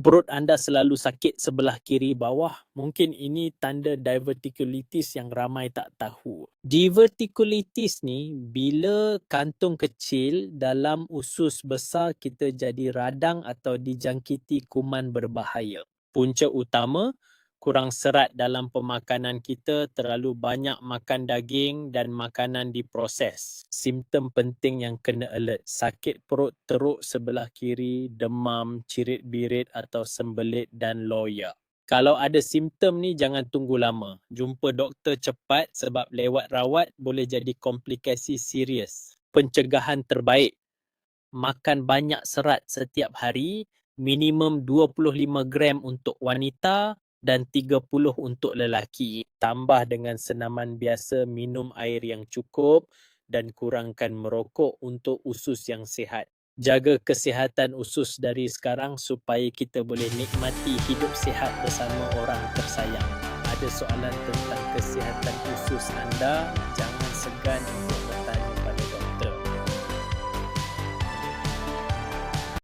perut anda selalu sakit sebelah kiri bawah, mungkin ini tanda diverticulitis yang ramai tak tahu. Diverticulitis ni bila kantung kecil dalam usus besar kita jadi radang atau dijangkiti kuman berbahaya. Punca utama, kurang serat dalam pemakanan kita, terlalu banyak makan daging dan makanan diproses. Simptom penting yang kena alert, sakit perut teruk sebelah kiri, demam, cirit-birit atau sembelit dan loya. Kalau ada simptom ni jangan tunggu lama. Jumpa doktor cepat sebab lewat rawat boleh jadi komplikasi serius. Pencegahan terbaik, makan banyak serat setiap hari, minimum 25 gram untuk wanita dan 30 untuk lelaki. Tambah dengan senaman biasa, minum air yang cukup dan kurangkan merokok untuk usus yang sihat. Jaga kesihatan usus dari sekarang supaya kita boleh nikmati hidup sihat bersama orang tersayang. Ada soalan tentang kesihatan usus anda,